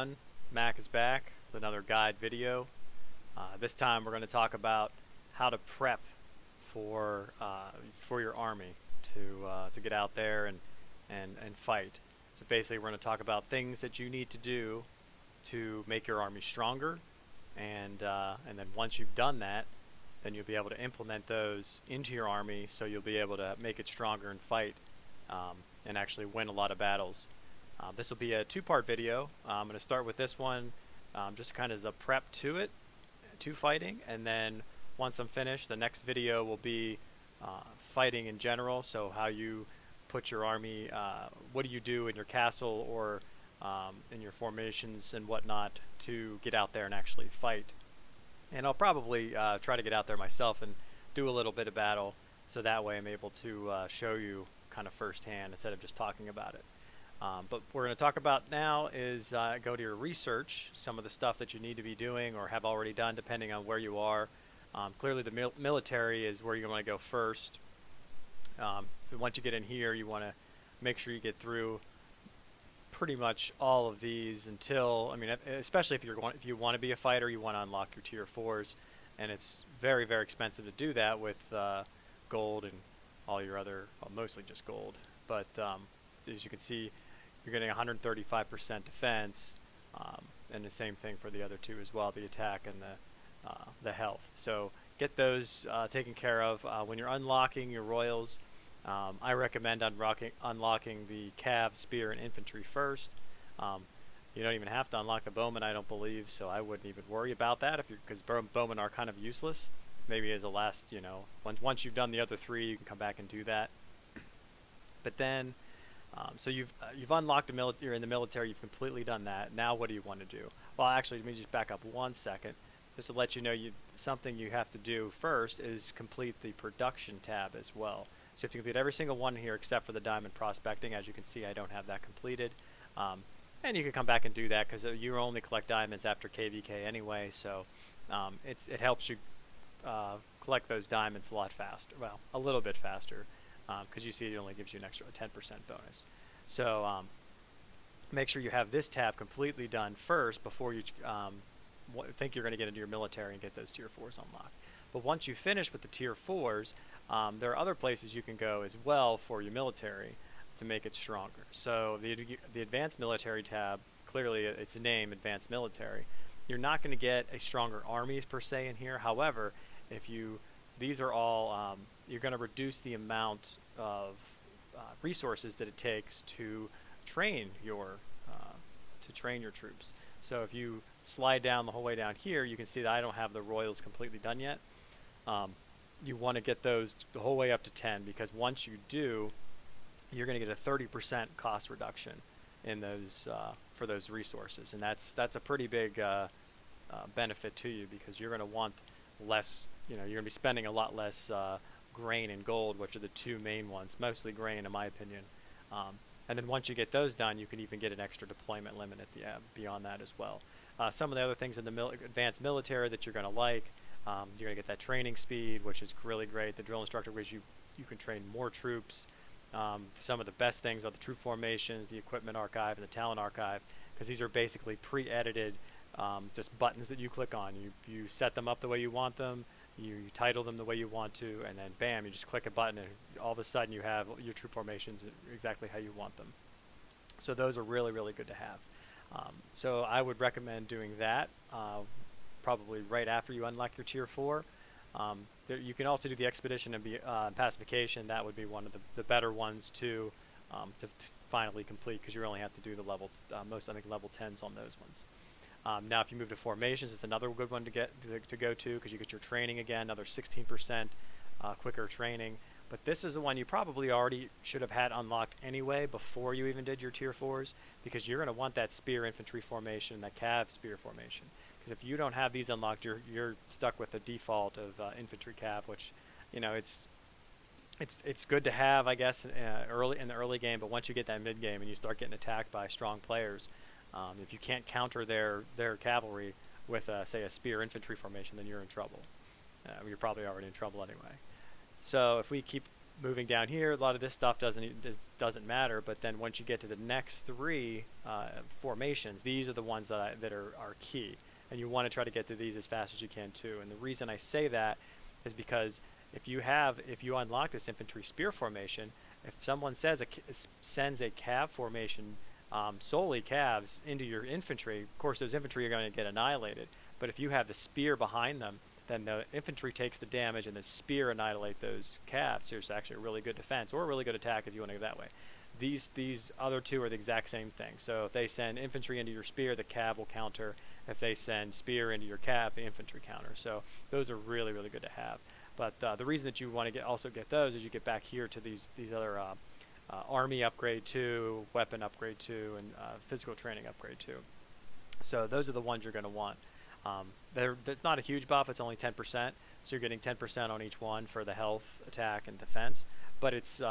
everyone, Mac is back with another guide video. This time we're going to talk about how to prep for your army to get out there and fight. So basically we're going to talk about things that you need to do to make your army stronger, and then once you've done that, then you'll be able to implement those into your army, so you'll be able to make it stronger and fight and actually win a lot of battles. This will be a two-part video. I'm going to start with this one just kind of as a prep to fighting, and then once I'm finished, the next video will be fighting in general. So how you put your army, what do you do in your castle or in your formations and whatnot to get out there and actually fight. And I'll probably try to get out there myself and do a little bit of battle, so that way I'm able to show you kind of firsthand instead of just talking about it. But what we're going to talk about now is go to your research, some of the stuff that you need to be doing or have already done depending on where you are. Clearly the military is where you want to go first. So once you get in here, you want to make sure you get through pretty much all of these until, I mean, especially if you want to be a fighter, you want to unlock your tier 4s, and it's very, very expensive to do that with gold and all your other, well, mostly just gold. But as you can see, you're getting 135% defense, and the same thing for the other two as well, the attack and the health. So get those taken care of. When you're unlocking your royals, I recommend unlocking the cav, spear, and infantry first. You don't even have to unlock the bowmen, I don't believe, so I wouldn't even worry about that because bowmen are kind of useless. Maybe as a last, once you've done the other three, you can come back and do that. But then, so you've unlocked the military. You're in the military. You've completely done that. Now, what do you want to do? Well, actually, let me just back up 1 second, just to let you know something you have to do first is complete the production tab as well. So you have to complete every single one here except for the diamond prospecting. As you can see, I don't have that completed. And you can come back and do that because you only collect diamonds after KVK anyway. So it helps you collect those diamonds a lot faster. Well, a little bit faster. Because you see it only gives you an extra 10% bonus. So make sure you have this tab completely done first before you think you're going to get into your military and get those tier 4s unlocked. But once you finish with the tier 4s, there are other places you can go as well for your military to make it stronger. So the advanced military tab, clearly its name, advanced military, you're not going to get a stronger armies per se in here. However, these are all, you're going to reduce the amount of resources that it takes to train your troops. So if you slide down the whole way down here, you can see that I don't have the royals completely done yet. You want to get those the whole way up to 10, because once you do, you're going to get a 30% cost reduction in those for those resources, and that's a pretty big benefit to you, because you're going to want less. You're going to be spending a lot less grain and gold, which are the two main ones, mostly grain in my opinion. And then once you get those done, you can even get an extra deployment limit at the beyond that as well. Some of the other things in the advanced military that you're going to like, you're going to get that training speed, which is really great. The drill instructor, which you can train more troops. Some of the best things are the troop formations, the equipment archive, and the talent archive, because these are basically pre-edited just buttons that you click on. You set them up the way you want them, you title them the way you want to, and then bam, you just click a button and all of a sudden you have your troop formations exactly how you want them. So those are really, really good to have. So I would recommend doing that probably right after you unlock your tier 4. You can also do the expedition and pacification. That would be one of the better ones to finally complete, because you only have to do the level I think level 10s on those ones. Now, if you move to formations, it's another good one to go to, because you get your training again, another 16% quicker training. But this is the one you probably already should have had unlocked anyway before you even did your tier 4s, because you're going to want that spear infantry formation, that cav spear formation. Because if you don't have these unlocked, you're stuck with the default of infantry cav, which, it's good to have, I guess, in the early game. But once you get that mid game and you start getting attacked by strong players, if you can't counter their cavalry with, say, a spear infantry formation, then you're in trouble. You're probably already in trouble anyway. So if we keep moving down here, a lot of this stuff doesn't matter. But then once you get to the next three formations, these are the ones that are key, and you want to try to get to these as fast as you can too. And the reason I say that is because if you unlock this infantry spear formation, if someone sends a cav formation, solely cavs into your infantry, of course those infantry are going to get annihilated. But if you have the spear behind them, then the infantry takes the damage and the spear annihilate those cavs. So it's actually a really good defense or a really good attack if you want to go that way. These other two are the exact same thing. So if they send infantry into your spear, the cav will counter. If they send spear into your cav, the infantry counter. So those are really, really good to have. But the reason that you want to also get those is you get back here to these other army upgrade 2, weapon upgrade 2, and physical training upgrade 2. So those are the ones you're going to want. That's not a huge buff. It's only 10%, so you're getting 10% on each one for the health, attack, and defense. But it's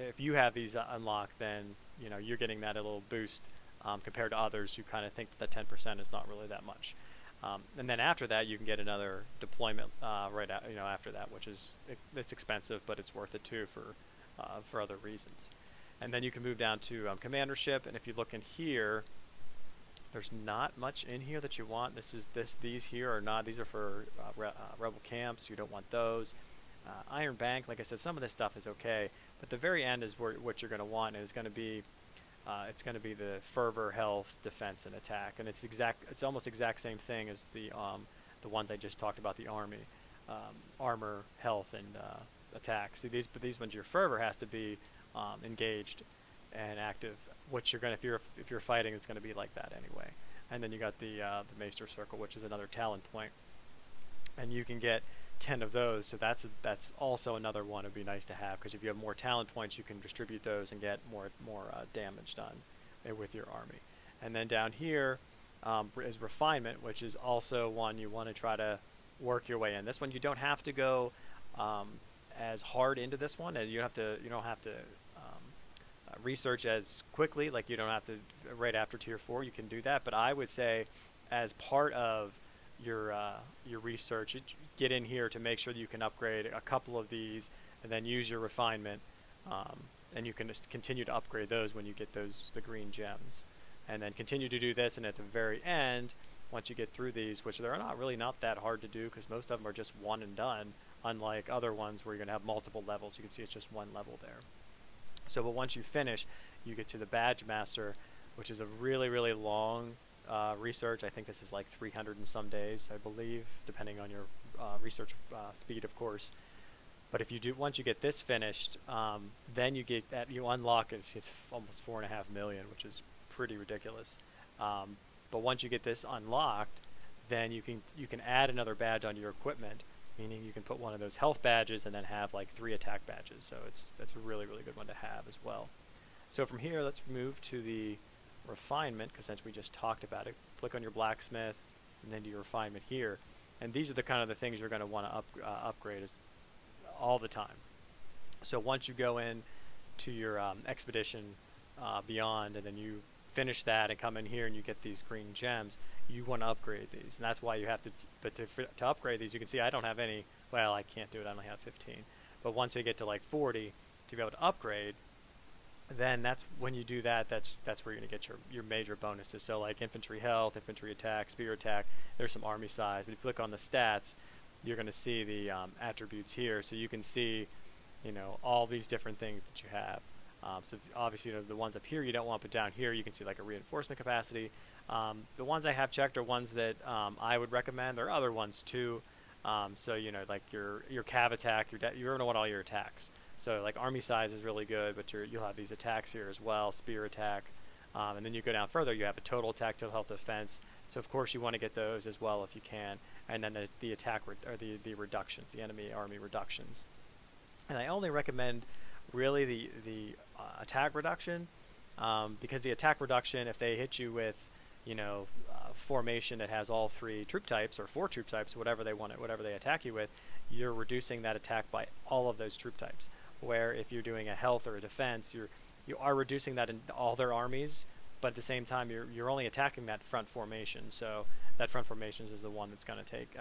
if you have these unlocked, then you're getting that a little boost compared to others who kind of think that 10% is not really that much. And then after that, you can get another deployment after that, which it's expensive, but it's worth it too for other reasons. And then you can move down to commandership, and if you look in here, there's not much in here that you want. These here are not. These are for rebel camps. You don't want those. Iron Bank, like I said, some of this stuff is okay, but the very end is what you're going to want, and it's going to be the fervor, health, defense, and attack, and it's almost exact same thing as the ones I just talked about, the army, armor, health, and attack. See, these ones, your fervor has to be engaged and active, which you're going to, if you're fighting, it's going to be like that anyway. And then you got the Maester Circle, which is another talent point, and you can get 10 of those. So that's also another one it'd be nice to have, because if you have more talent points, you can distribute those and get more damage done with your army. And then down here is Refinement, which is also one you want to try to work your way in. This one you don't have to go as hard into this one, and you don't have to research as quickly. Like, you don't have to right after tier 4. You can do that, but I would say as part of your research, get in here to make sure that you can upgrade a couple of these, and then use your Refinement, and you can just continue to upgrade those when you get the green gems, and then continue to do this. And at the very end, once you get through these, which they're not that hard to do, because most of them are just one and done, unlike other ones where you're going to have multiple levels. You can see it's just one level there. So, but once you finish, you get to the Badge Master, which is a really, really long research. I think this is like 300 and some days, I believe, depending on your research speed, of course. But if you once you get this finished, then you unlock it. It's almost 4.5 million, which is pretty ridiculous. But once you get this unlocked, then you can add another badge onto your equipment, meaning you can put one of those health badges and then have like 3 attack badges. So that's a really, really good one to have as well. So from here, let's move to the Refinement, because since we just talked about it, click on your blacksmith and then do your Refinement here. And these are the kind of the things you're going to want to upgrade all the time. So once you go in to your expedition beyond, and then you finish that and come in here and you get these green gems, you want to upgrade these, and that's why you have to. But to upgrade these, you can see I don't have any. Well, I can't do it. I only have 15. But once you get to like 40, to be able to upgrade, then that's when you do that. That's where you're gonna get your major bonuses. So like infantry health, infantry attack, spear attack. There's some army size. But if you click on the stats, you're gonna see the attributes here. So you can see, all these different things that you have. So obviously, the ones up here you don't want, but down here you can see like a reinforcement capacity. The ones I have checked are ones that I would recommend. There are other ones too. So like your cav attack, you're gonna want all your attacks. So like army size is really good, but you'll have these attacks here as well, spear attack, and then you go down further. You have a total attack, total health, defense. So of course you want to get those as well if you can, and then the attack or the reductions, the enemy army reductions. And I only recommend really the attack reduction, because the attack reduction, if they hit you with formation that has all 3 troop types or 4 troop types, whatever they attack you with, you're reducing that attack by all of those troop types. Where if you're doing a health or a defense, you are reducing that in all their armies, but at the same time you're only attacking that front formation. So that front formations is the one that's going to take,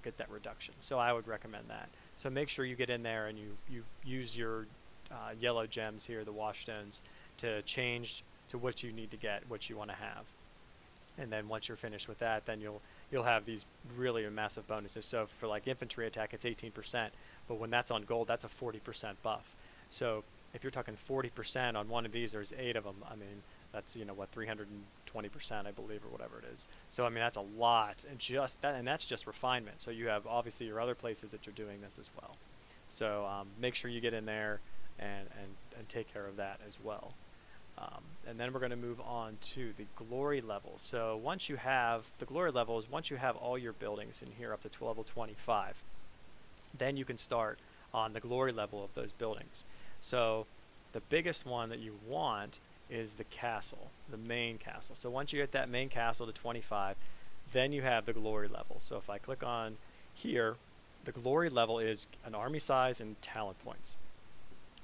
get that reduction. So I would recommend that. So make sure you get in there and you use your yellow gems here, the wash stones, to change to what you need to get, what you want to have. And then once you're finished with that, then you'll have these really massive bonuses. So for like infantry attack, it's 18%, but when that's on gold, that's a 40% buff. So if you're talking 40% on one of these, there's 8 of them. I mean, that's 320%, I believe, or whatever it is. So I mean, that's a lot, and that's just refinement. So you have obviously your other places that you're doing this as well. So make sure you get in there and take care of that as well. And then we're going to move on to the glory levels. So once you have the glory levels, once you have all your buildings in here up to level 25, then you can start on the glory level of those buildings. So the biggest one that you want is the castle, the main castle. So once you get that main castle to 25, then you have the glory level. So if I click on here, the glory level is an army size and talent points.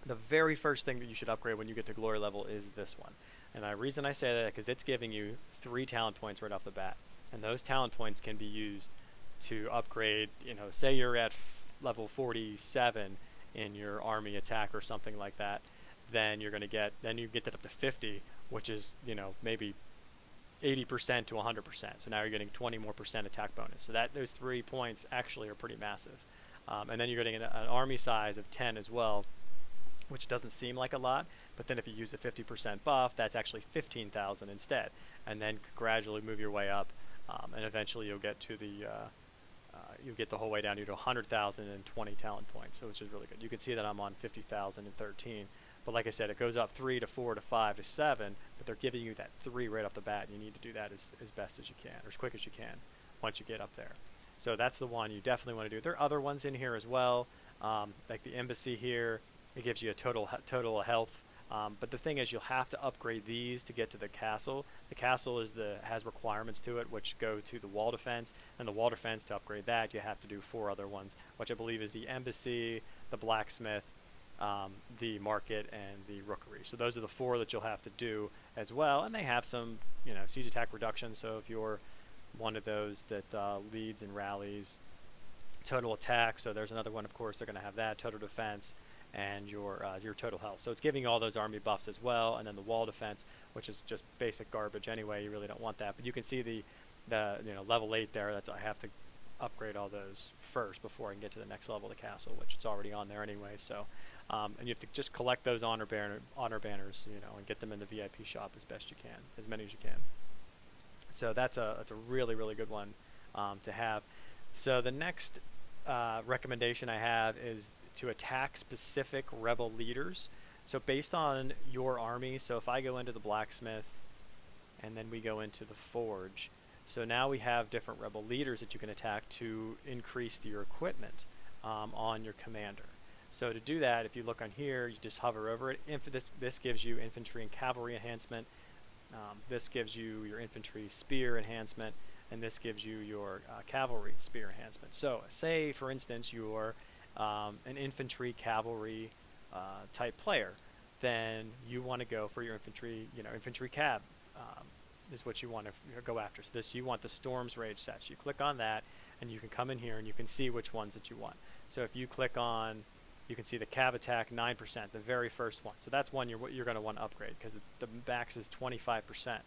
The very first thing that you should upgrade when you get to glory level is this one. And the reason I say that is because it's giving you 3 talent points right off the bat. And those talent points can be used to upgrade, say you're at level 47 in your army attack or something like that, then you get that up to 50, which is, maybe 80% to 100%. So now you're getting 20% more attack bonus. So those 3 points actually are pretty massive. And then you're getting an army size of 10 as well, which doesn't seem like a lot, but then if you use a 50% buff, that's actually 15,000 instead, and then gradually move your way up, and eventually you'll get to you'll get the whole way down to 100,000 and 20 talent points, so which is really good. You can see that I'm on 50,000 and 13, but like I said, it goes up 3 to 4 to 5 to 7, but they're giving you that 3 right off the bat, and you need to do that as best as you can, or as quick as you can, once you get up there. So that's the one you definitely want to do. There are other ones in here as well, like the embassy here. It gives you a total health, but the thing is, you'll have to upgrade these to get to the castle. The castle has requirements to it, which go to the wall defense, and the wall defense, to upgrade that, you have to do 4 other ones, which I believe is the embassy, the blacksmith, the market, and the rookery. So those are the 4 that you'll have to do as well, and they have some, siege attack reduction. So if you're one of those that leads and rallies, total attack. So there's another one, of course, they're going to have that, total defense, and your total health. So it's giving you all those army buffs as well, and then the wall defense, which is just basic garbage anyway. You really don't want that. But you can see the level 8 there. I have to upgrade all those first before I can get to the next level of the castle, which it's already on there anyway. So and you have to just collect those honor banners, and get them in the VIP shop as best you can, as many as you can. So that's a really, really good one to have. So the next recommendation I have is to attack specific rebel leaders. So based on your army, so if I go into the blacksmith and then we go into the forge, so now we have different rebel leaders that you can attack to increase your equipment on your commander. So to do that, if you look on here, you just hover over it. This gives you infantry and cavalry enhancement. This gives you your infantry spear enhancement, and this gives you your cavalry spear enhancement. So say, for instance, you're an infantry cavalry type player, then you want to go for your infantry, infantry cab is what you want to go after. So you want the Storm's Rage sets. You click on that, and you can come in here and you can see which ones that you want. So if you click on, you can see the cab attack 9%, the very first one. So that's one you're going to want to upgrade, because the max is 25%.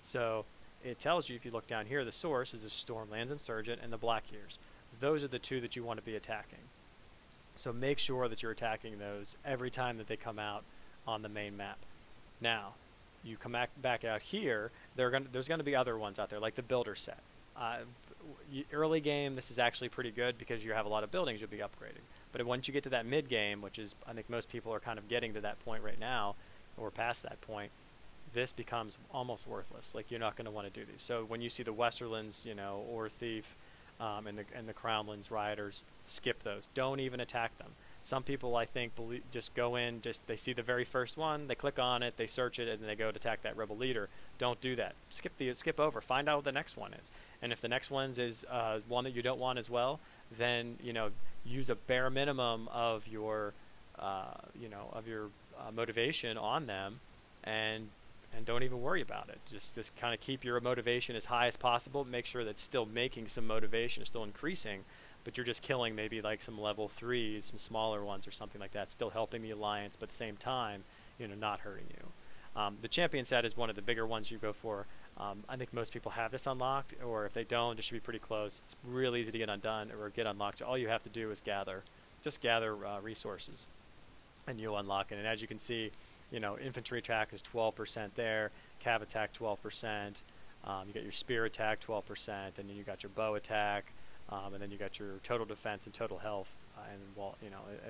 So it tells you, if you look down here, the source is the Stormlands Insurgent and the Black Years. Those are the 2 that you want to be attacking. So make sure that you're attacking those every time that they come out on the main map. Now, you come back out here, there's going to be other ones out there, like the builder set. Early game, this is actually pretty good because you have a lot of buildings you'll be upgrading. But once you get to that mid game, which is, I think most people are kind of getting to that point right now, or past that point, this becomes almost worthless. Like, you're not going to want to do these. So when you see the Westerlands, or Thief, and the Crownlands Rioters, skip those. Don't even attack them. Some people, I think, just go in, they see the very first one, they click on it, they search it, and they go to attack that rebel leader. Don't do that. Skip over. Find out what the next one is. And if the next one is one that you don't want as well, then use a bare minimum of your motivation on them, and and don't even worry about it. Just kind of keep your motivation as high as possible. Make sure that it's still making some motivation, it's still increasing, but you're just killing maybe like some level 3s, some smaller ones or something like that, still helping the alliance, but at the same time, not hurting you. The champion set is one of the bigger ones you go for. I think most people have this unlocked, or if they don't, it should be pretty close. It's really easy to get undone or get unlocked. All you have to do is just gather resources, and you'll unlock it. And as you can see, infantry attack is 12% there, cav attack 12%, you get your spear attack 12%, and then you got your bow attack, and then you got your total defense and total health,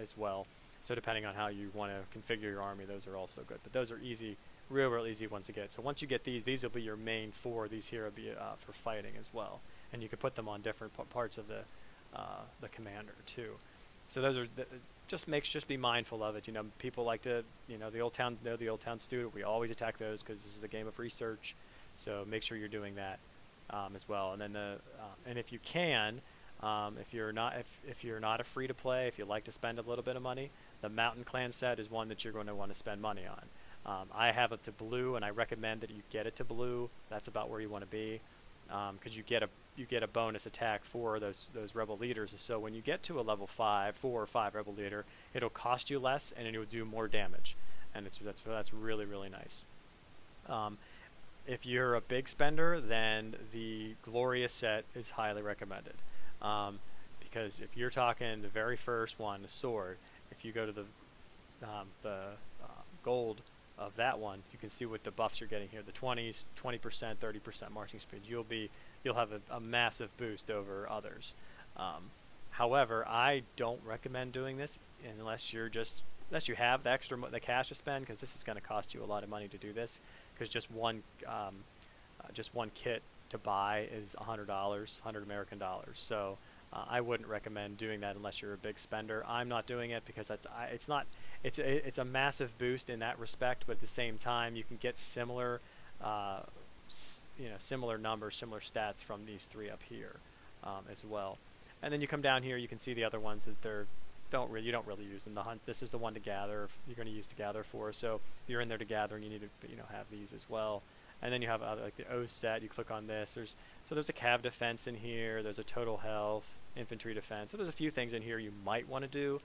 as well. So depending on how you want to configure your army, those are also good. But those are easy, real easy ones to get. So once you get these will be your main 4. These here will be for fighting as well, and you can put them on different parts of the commander too. So those are just be mindful of it. People like to the old town student. We always attack those because this is a game of research. So make sure you're doing that as well. And then and if you can, if you're not a free to play, if you like to spend a little bit of money, the Mountain Clan set is one that you're going to want to spend money on. I have it to blue, and I recommend that you get it to blue. That's about where you want to be, because you get a bonus attack for those rebel leaders. So when you get to a level 4 or 5 rebel leader, it'll cost you less, and it'll do more damage, and that's really nice. If you're a big spender, then the Glorious set is highly recommended, because if you're talking the very first one, the sword, if you go to the gold of that one, you can see what the buffs you're getting here. The 20s, 20%, 30% marching speed. You'll have a massive boost over others. However, I don't recommend doing this unless you have the cash to spend, because this is going to cost you a lot of money to do this. Because just one kit to buy is $100, 100 American dollars. So I wouldn't recommend doing that unless you're a big spender. I'm not doing it because it's a massive boost in that respect, but at the same time you can get similar similar numbers, similar stats from these 3 up here as well. And then you come down here, you can see the other ones that you don't really use them. The hunt, this is the one to gather. You're going to use to gather for. So if you're in there to gather, and you need to have these as well. And then you have other, like the O set. You click on this. There's a cav defense in here. There's a total health, infantry defense. So there's a few things in here you might want to do,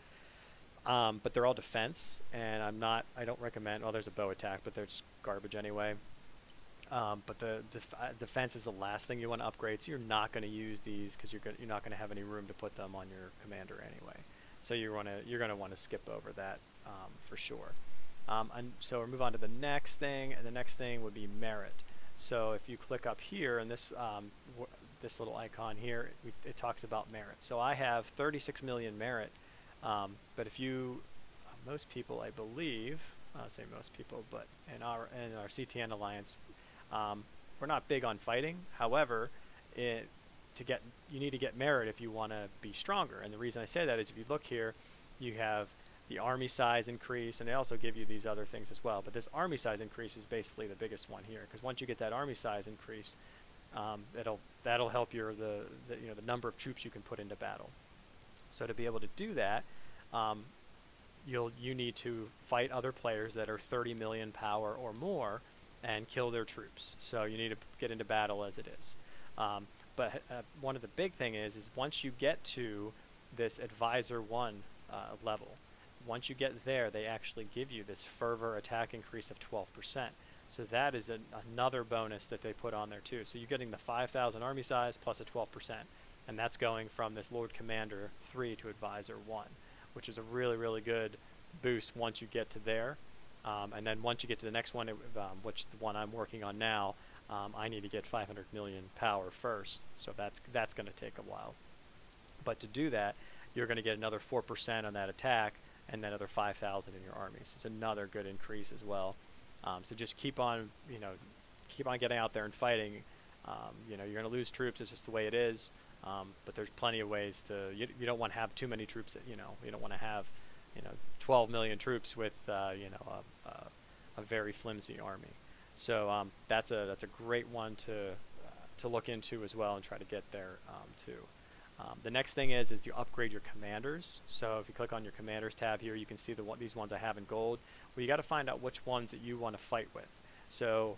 but they're all defense, and I don't recommend. Well, there's a bow attack, but there's garbage anyway. But the defense is the last thing you want to upgrade. So you're not going to use these because you're not going to have any room to put them on your commander anyway. So you're going to want to skip over that for sure. And so we'll move on to the next thing, and the next thing would be merit. So if you click up here, and this little icon here, it talks about merit. So I have 36 million merit, but most people, I believe, I say most people, but in our CTN alliance, we're not big on fighting. However, you need to get merit if you want to be stronger. And the reason I say that is if you look here, you have the army size increase, and they also give you these other things as well. But this army size increase is basically the biggest one here, because once you get that army size increase, that'll help the number of troops you can put into battle. So to be able to do that, you need to fight other players that are 30 million power or more and kill their troops. So you need to get into battle as it is. But one of the big thing is once you get to this Advisor 1 level, once you get there, they actually give you this fervor attack increase of 12%. So that is another bonus that they put on there too. So you're getting the 5,000 army size plus a 12%. And that's going from this Lord Commander 3 to Advisor 1, which is a really good boost once you get to there. And then once you get to the next one, which the one I'm working on now, I need to get 500 million power first. So that's going to take a while. But to do that, you're going to get another 4% on that attack, and then another 5,000 in your army. So it's another good increase as well. So just keep on getting out there and fighting. You're going to lose troops. It's just the way it is. But there's plenty of ways to. You don't want to have too many troops. You don't want to have 12 million troops with a very flimsy army. So that's a great one to look into as well and try to get there too. The next thing is you upgrade your commanders. So if you click on your commanders tab here, you can see these ones I have in gold. Well, you got to find out which ones that you want to fight with. So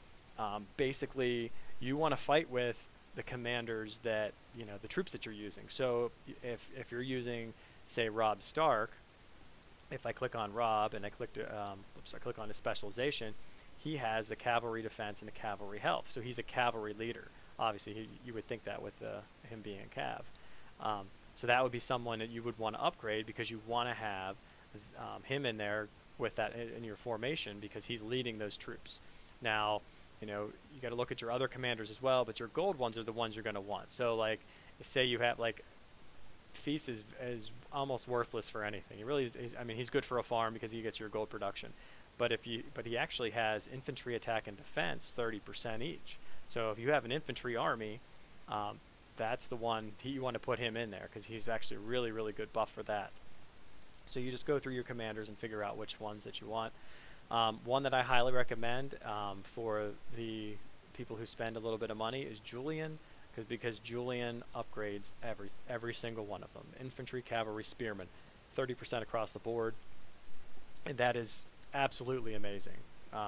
basically, you want to fight with the commanders that, the troops that you're using. So if you're using, say, Rob Stark, if I click on Rob and I click on his specialization, he has the cavalry defense and the cavalry health. So he's a cavalry leader. Obviously, you would think that with him being a cav. So that would be someone that you would want to upgrade, because you want to have him in there with that in your formation, because he's leading those troops. Now, you got to look at your other commanders as well, but your gold ones are the ones you're going to want. So like, say you have like, Feast is almost worthless for anything. He really is. He's good for a farm because he gets your gold production, but he actually has infantry attack and defense 30% each. So if you have an infantry army, that's the one you want to put him in there, because he's actually a really, really good buff for that. So you just go through your commanders and figure out which ones that you want. One that I highly recommend for the people who spend a little bit of money is Julian, because Julian upgrades every single one of them. Infantry, cavalry, spearmen, 30% across the board, and that is absolutely amazing.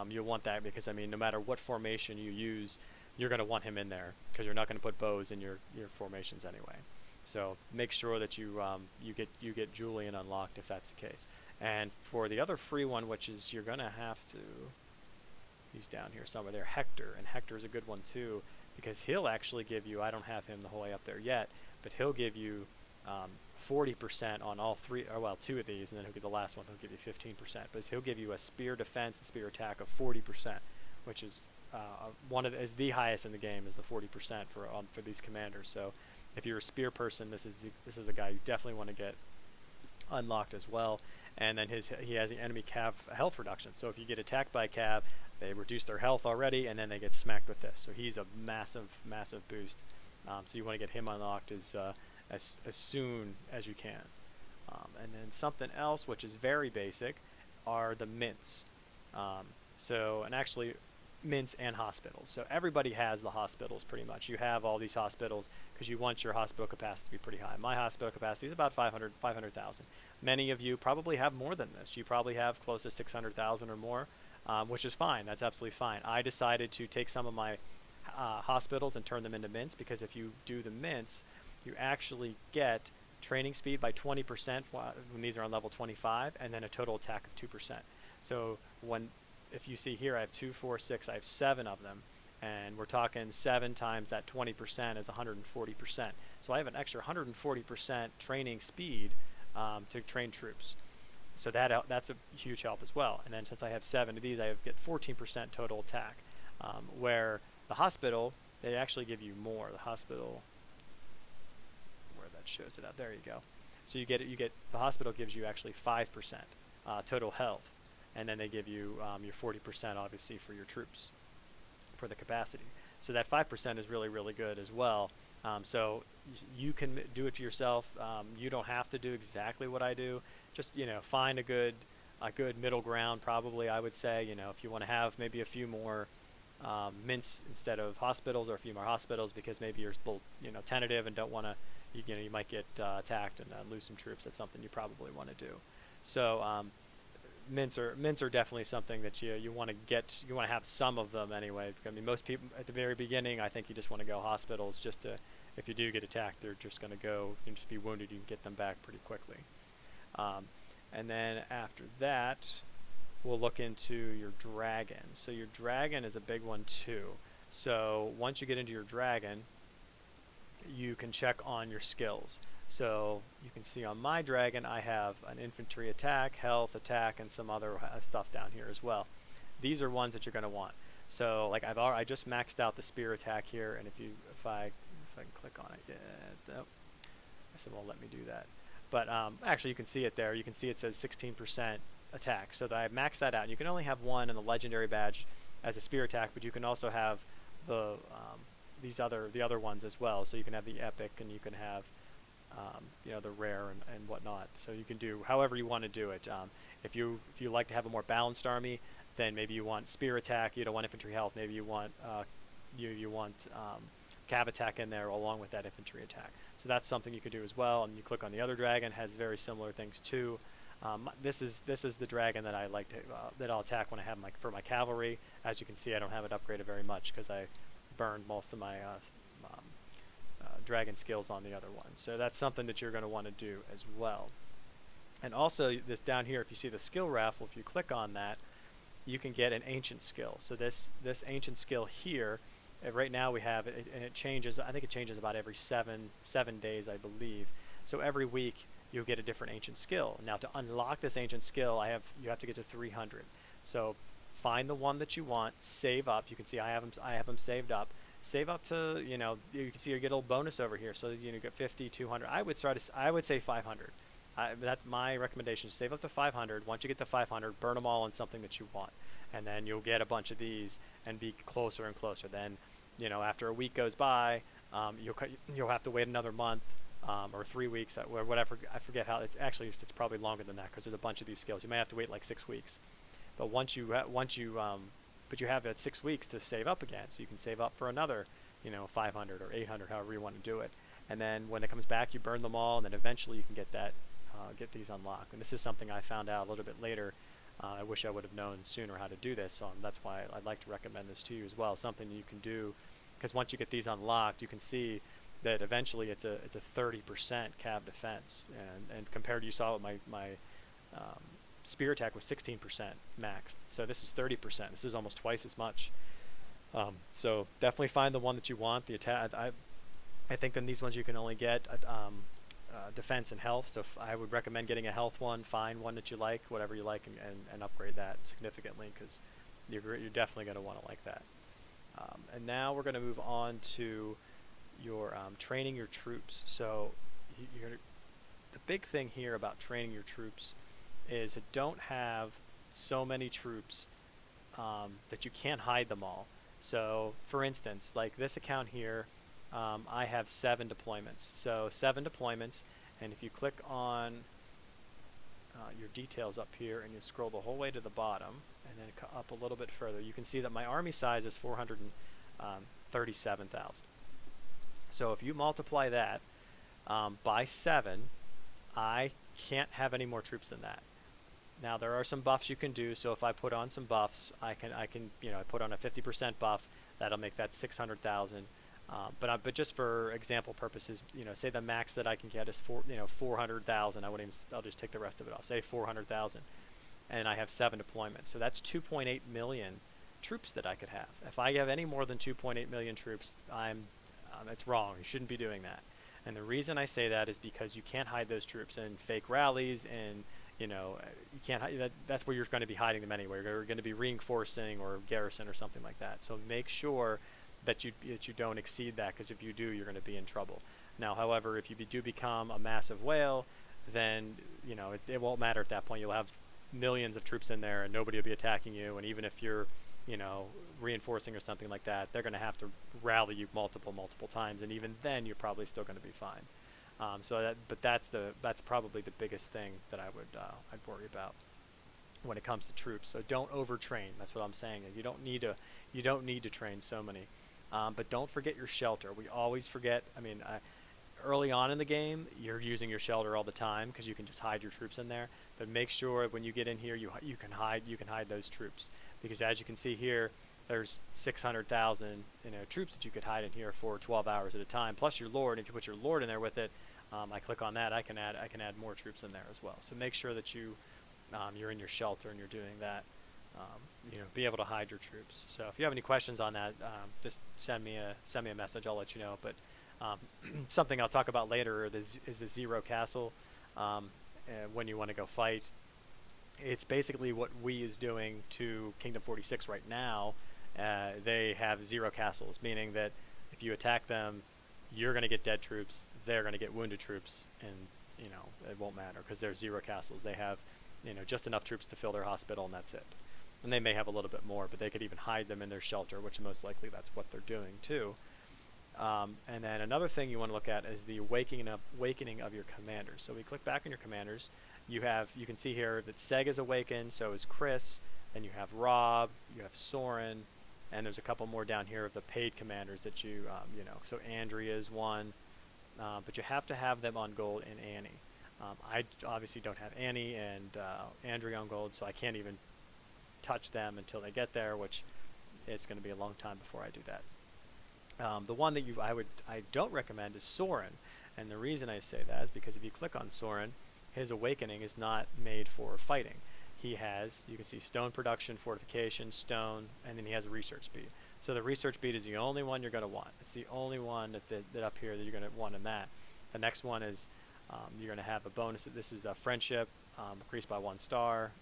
You'll want that because, no matter what formation you use, you're going to want him in there, because you're not going to put bows in your formations anyway. So make sure that you get Julian unlocked if that's the case. And for the other free one, which is you're going to have to, he's down here somewhere there, Hector, and Hector is a good one too, because he'll actually give you, I don't have him the whole way up there yet, but he'll give you 40% on all three, or well, two of these, and then he'll give the last one, he'll give you 15%. But he'll give you a spear defense and spear attack of 40%, which is is the highest in the game, is the 40% for these commanders. So if you're a spear person, this is a guy you definitely want to get unlocked as well. And then he has the enemy cav health reduction. So if you get attacked by a cav, they reduce their health already, and then they get smacked with this. So he's a massive, massive boost. So you want to get him unlocked as soon as you can. And then something else, which is very basic, are the mints. And actually, mints and hospitals. So everybody has the hospitals pretty much. You have all these hospitals because you want your hospital capacity to be pretty high. My hospital capacity is about 500,000. Many of you probably have more than this. You probably have close to 600,000 or more, which is fine. That's absolutely fine. I decided to take some of my hospitals and turn them into mints, because if you do the mints, you actually get training speed by 20% when these are on level 25, and then a total attack of 2%. So if you see here, I have 2, 4, 6, I have 7 of them, and we're talking 7 times that 20% is 140%. So I have an extra 140% training speed to train troops. So that's a huge help as well. And then since I have 7 of these, I get 14% total attack. Where the hospital, they actually give you more. The hospital, where that shows it out, there you go. So you get the hospital gives you actually 5% total health. And then they give you your 40% obviously for your troops, for the capacity. So that 5% is really, really good as well. So you can do it for yourself. You don't have to do exactly what I do. Just find a good middle ground. Probably I would say if you want to have maybe a few more mints instead of hospitals, or a few more hospitals because maybe you're both tentative and don't want to. You might get attacked and lose some troops. That's something you probably want to do. So mints are definitely something that you want to get. You want to have some of them anyway. I mean, most people at the very beginning, I think you just want to go hospitals, just to, if you do get attacked, they're just going to go. You can just be wounded. You can get them back pretty quickly. And then after that, we'll look into your dragon. So your dragon is a big one too. So once you get into your dragon, you can check on your skills. So you can see on my dragon, I have an infantry attack, health attack, and some other stuff down here as well. These are ones that you're going to want. So like I just maxed out the spear attack here, and if I can click on it, yeah, I said, well, let me do that. But actually, you can see it there. You can see it says 16% attack. So that I maxed that out. You can only have one in the legendary badge as a spear attack, but you can also have the the other ones as well. So you can have the epic, and you can have the rare and whatnot. So you can do however you want to do it. If you like to have a more balanced army, then maybe you want spear attack. You don't want infantry health. Maybe you want you want cav attack in there along with that infantry attack. So that's something you could do as well. And you click on the other dragon, has very similar things too. This is the dragon that I like to that I'll attack when I have for my cavalry. As you can see, I don't have it upgraded very much because I burned most of my um, dragon skills on the other one. So that's something that you're going to want to do as well. And also this down here, if you see the skill raffle, if you click on that, you can get an ancient skill. So this ancient skill here, right now we have it, and it changes. I think it changes about every seven days, I believe. So every week you'll get a different ancient skill. Now to unlock this ancient skill, you have to get to 300. So find the one that you want, save up. You can see I have them saved up. Save up to, you can see you get a little bonus over here. So you get 50, 200. I would say 500. That's my recommendation. Save up to 500. Once you get to 500, burn them all on something that you want, and then you'll get a bunch of these and be closer and closer. Then, after a week goes by, you'll have to wait another month or 3 weeks or whatever. I forget how. It's probably longer than that because there's a bunch of these skills. You may have to wait like 6 weeks, but but you have that 6 weeks to save up again, so you can save up for another, 500 or 800, however you want to do it. And then when it comes back, you burn them all, and then eventually you can get these unlocked. And this is something I found out a little bit later. I wish I would have known sooner how to do this, so that's why I'd like to recommend this to you as well. Something you can do, because once you get these unlocked, you can see that eventually it's a 30% cav defense, and compared to, you saw with my spear attack was 16% maxed, so this is 30%. This is almost twice as much. So definitely find the one that you want. The attack, I think in these ones you can only get defense and health, so I would recommend getting a health one. Find one that you like, whatever you like, and upgrade that significantly, because you're definitely going to want to like that. And now we're going to move on to your training your troops. So the big thing here about training your troops is that don't have so many troops that you can't hide them all. So for instance, like this account here, I have 7 deployments. So 7 deployments, and if you click on your details up here and you scroll the whole way to the bottom and then up a little bit further, you can see that my army size is 437,000. So if you multiply that by 7, I can't have any more troops than that. Now there are some buffs you can do. So if I put on some buffs, I can I put on a 50% buff. That'll make that 600,000. But just for example purposes, say the max that I can get is 400,000. I'll just take the rest of it off. Say 400,000, and I have 7 deployments. So that's 2.8 million troops that I could have. If I have any more than 2.8 million troops, it's wrong. You shouldn't be doing that. And the reason I say that is because you can't hide those troops in fake rallies, and you can't hide that's where you're going to be hiding them anyway. You're going to be reinforcing or garrison or something like that. So make sure that you don't exceed that, because if you do, you're going to be in trouble. Now, however, if you do become a massive whale, then it won't matter at that point. You'll have millions of troops in there, and nobody will be attacking you. And even if you're reinforcing or something like that, they're going to have to rally you multiple times, and even then, you're probably still going to be fine. But that's probably the biggest thing that I'd worry about when it comes to troops. So don't overtrain. That's what I'm saying. You don't need to train so many. But don't forget your shelter. We always forget. Early on in the game, you're using your shelter all the time because you can just hide your troops in there. But make sure when you get in here, you can hide those troops, because as you can see here, there's 600,000 troops that you could hide in here for 12 hours at a time, plus your lord. If you put your lord in there with it, I click on that, I can add more troops in there as well. So make sure that you're in your shelter and you're doing that. Be able to hide your troops. So if you have any questions on that, just send me a message. I'll let you know. But something I'll talk about later is the zero castle. When you want to go fight, it's basically what WiC is doing to Kingdom 46 right now. They have 0 castles, meaning that if you attack them, you're going to get dead troops, they're going to get wounded troops, and it won't matter because they're 0 castles. They have just enough troops to fill their hospital, and that's it. And they may have a little bit more, but they could even hide them in their shelter, which most likely that's what they're doing too. And then another thing you want to look at is the awakening of your commanders. So we click back on your commanders. You can see here that Seg is awakened, so is Chris, and you have Rob, you have Soren, and there's a couple more down here of the paid commanders that so Andrea is one, but you have to have them on gold, and Annie. I obviously don't have Annie and Andrea on gold, so I can't even touch them until they get there, which it's going to be a long time before I do that. The one that I don't recommend is Soren, and the reason I say that is because if you click on Soren, his awakening is not made for fighting. He has, you can see stone production, fortification, stone, and then he has a research speed. So the research speed is the only one you're going to want. It's the only one that up here that you're going to want in that. The next one is you're going to have a bonus. This is the friendship, increased by 1 star.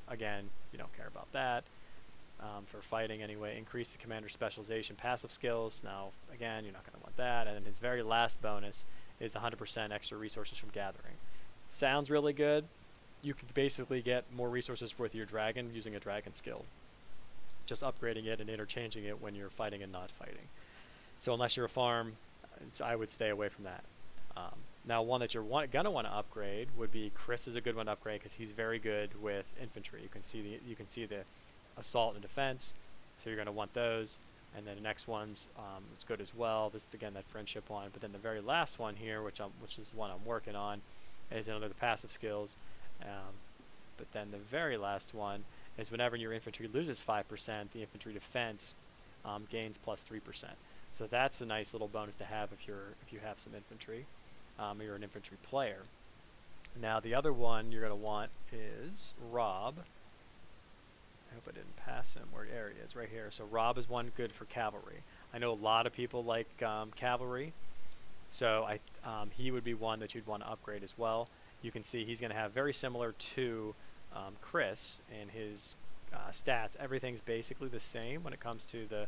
Again, you don't care about that. For fighting anyway, increase the commander's specialization passive skills. Now, again, you're not going to want that. And then his very last bonus is 100% extra resources from gathering. Sounds really good. You can basically get more resources with your dragon using a dragon skill. Just upgrading it and interchanging it when you're fighting and not fighting. So unless you're a farm, I would stay away from that. Now, one that you're going to want to upgrade would be Chris is a good one to upgrade because he's very good with infantry. You can see the assault and defense, so you're going to want those. And then the next one's it's good as well. This is again that friendship one. But then the very last one here, which is the one I'm working on, is under the passive skills. But then the very last one is whenever your infantry loses 5%, the infantry defense gains plus 3%. So that's a nice little bonus to have if you have some infantry, or you're an infantry player. Now the other one you're going to want is Rob. I hope I didn't pass him. There he is, right here. So Rob is one good for cavalry. I know a lot of people like cavalry, so he would be one that you'd want to upgrade as well. You can see he's going to have very similar to Chris in his stats. Everything's basically the same when it comes to the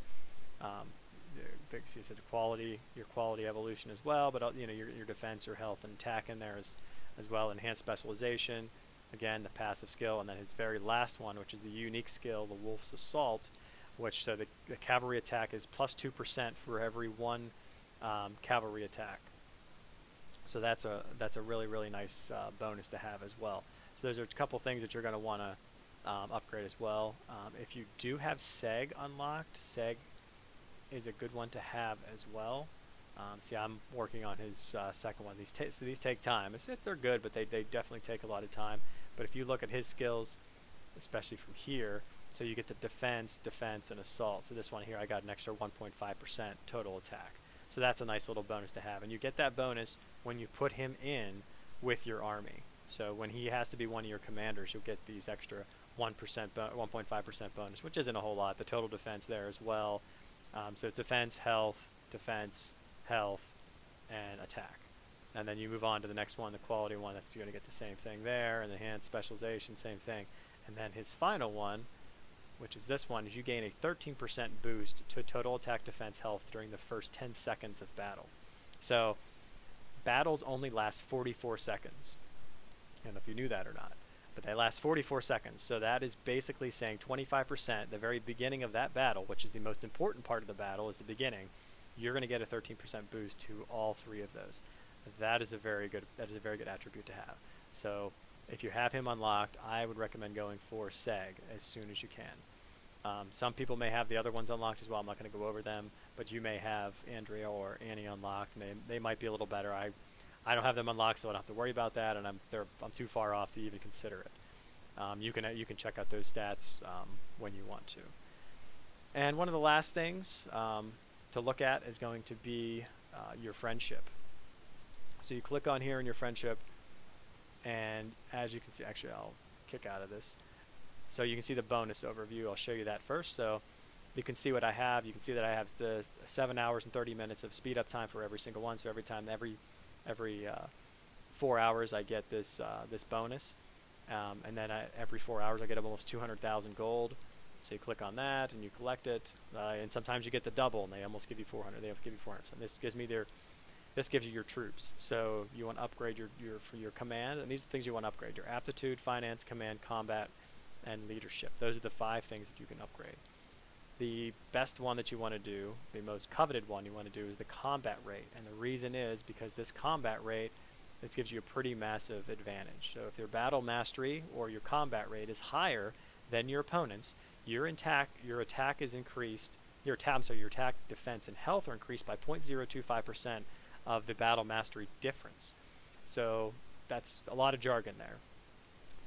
quality, your quality evolution as well, but your defense, your health, and attack in there as well. Enhanced specialization, again the passive skill, and then his very last one, which is the unique skill, the Wolf's Assault, which so the cavalry attack is plus 2% for every 1 cavalry attack. So that's a really, really nice bonus to have as well. So those are a couple things that you're going to want to upgrade as well. If you do have Seg unlocked, Seg is a good one to have as well. See, I'm working on his second one. These take time. They're good, but they definitely take a lot of time. But if you look at his skills, especially from here, so you get the defense, and assault. So this one here, I got an extra 1.5% total attack. So that's a nice little bonus to have. And you get that bonus when you put him in with your army. So when he has to be one of your commanders, you'll get these extra 1.5% bonus, which isn't a whole lot. The total defense there as well. So it's defense, health, and attack. And then you move on to the next one, the quality one. That's you're going to get the same thing there. And the enhanced specialization, same thing. And then his final one, which is this one, is you gain a 13% boost to total attack, defense, health during the first 10 seconds of battle. So battles only last 44 seconds. I don't know if you knew that or not, but they last 44 seconds. So that is basically saying 25%, the very beginning of that battle, which is the most important part of the battle, is the beginning. You're going to get a 13% boost to all 3 of those. That is a very good attribute to have. So if you have him unlocked, I would recommend going for Seg as soon as you can. Some people may have the other ones unlocked as well. I'm not going to go over them, but you may have Andrea or Annie unlocked, and they might be a little better. I don't have them unlocked, so I don't have to worry about that, and I'm too far off to even consider it. You can check out those stats when you want to. And one of the last things to look at is going to be your friendship. So you click on here in your friendship, and as you can see, actually I'll kick out of this. So you can see the bonus overview. I'll show you that first. So you can see what I have. You can see that I have the 7 hours and 30 minutes of speed up time for every single one. So every 4 hours I get this bonus, and then every 4 hours I get almost 200,000 gold. So you click on that and you collect it, and sometimes you get the double, and they almost give you 400. They give you 400. So this gives you your troops. So you want to upgrade for your command, and these are the things you want to upgrade: your aptitude, finance, command, combat, and leadership. Those are the 5 things that you can upgrade. The best one that you want to do, the most coveted one you want to do, is the combat rate. And the reason is because this combat rate, this gives you a pretty massive advantage. So if your battle mastery or your combat rate is higher than your opponent's, your attack is increased. Your attack, defense, and health are increased by 0.025% of the battle mastery difference. So that's a lot of jargon there.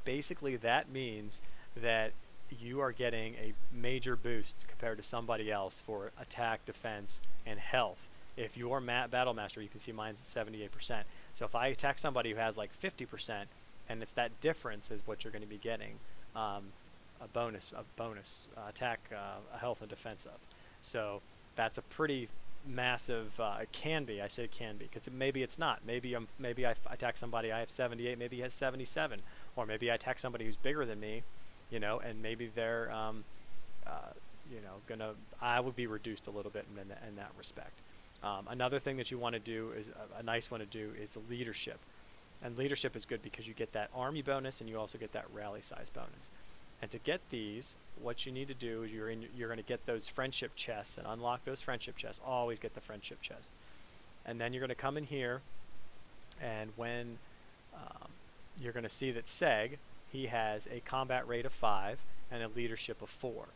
Basically, that means that you are getting a major boost compared to somebody else for attack, defense, and health. If you're battle master, you can see mine's at 78%. So if I attack somebody who has like 50%, and it's that difference is what you're going to be getting a bonus attack, a health and defense of. So that's a pretty massive. It can be. I say it can be because maybe it's not. Maybe I attack somebody I have 78. Maybe he has 77, or maybe I attack somebody who's bigger than me, you know, and maybe they're you know, I would be reduced a little bit in that respect. Another thing that you want to do is a nice one to do is the leadership. And leadership is good because you get that army bonus and you also get that rally size bonus. And to get these, what you need to do is you're going to get those friendship chests and unlock those friendship chests. Always get the friendship chest. And then you're going to come in here, and when you're going to see that Seg, he has a combat rate of 5 and a leadership of 4.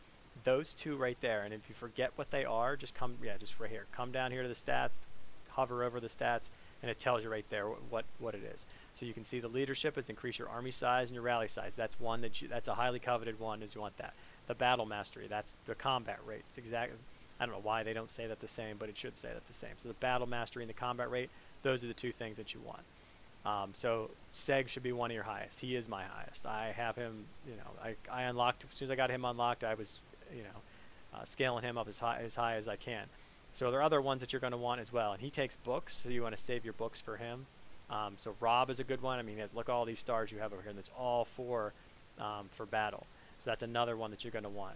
Those two right there, and if you forget what they are, just right here. Come down here to the stats, hover over the stats, and it tells you right there what it is. So you can see the leadership is increase your army size and your rally size. That's one that's a highly coveted one, is you want that. The battle mastery, that's the combat rate. It's exactly, I don't know why they don't say that the same, but it should say that the same. So the battle mastery and the combat rate, those are the two things that you want. So Seg should be one of your highest. He is my highest. I have him, you know, I unlocked, as soon as I got him unlocked, I was, you know, scaling him up as high as I can. So there are other ones that you're going to want as well. And he takes books, so you want to save your books for him. So Rob is a good one. I mean, look at all these stars you have over here, and that's all for battle. So that's another one that you're going to want.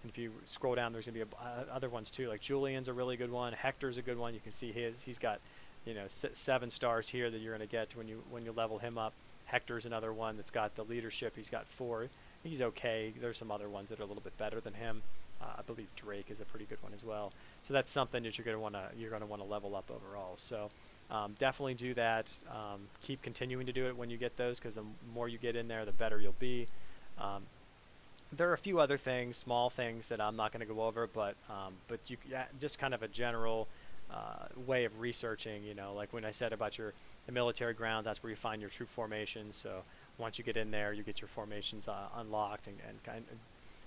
And if you scroll down, there's going to be other ones too. Like Julian's a really good one. Hector's a good one. You can see he's got, you know, 7 stars here that you're going to get when you level him up. Hector's another one that's got the leadership. He's got 4. He's okay. There's some other ones that are a little bit better than him. I believe Drake is a pretty good one as well. So that's something that you're going to want to level up overall. So definitely do that. Keep continuing to do it when you get those, because the more you get in there, the better you'll be. There are a few other things, small things that I'm not going to go over, but just kind of a general way of researching. You know, like when I said about the military grounds, that's where you find your troop formations. So once you get in there, you get your formations unlocked, and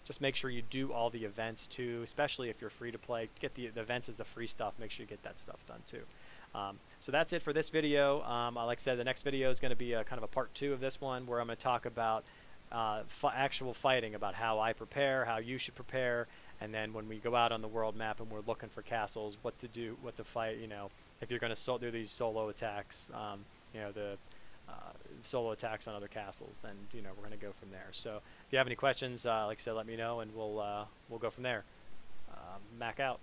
just make sure you do all the events too, especially if you're free to play. Get the events as the free stuff. Make sure you get that stuff done too. So that's it for this video. Like I said, the next video is going to be kind of a part 2 of this one, where I'm going to talk about actual fighting, about how I prepare, how you should prepare, and then when we go out on the world map and we're looking for castles, what to do, what to fight. You know, if you're going to do these solo attacks, you know, the solo attacks on other castles, then, you know, we're going to go from there. So if you have any questions, like I said, let me know, and we'll go from there. Mac out.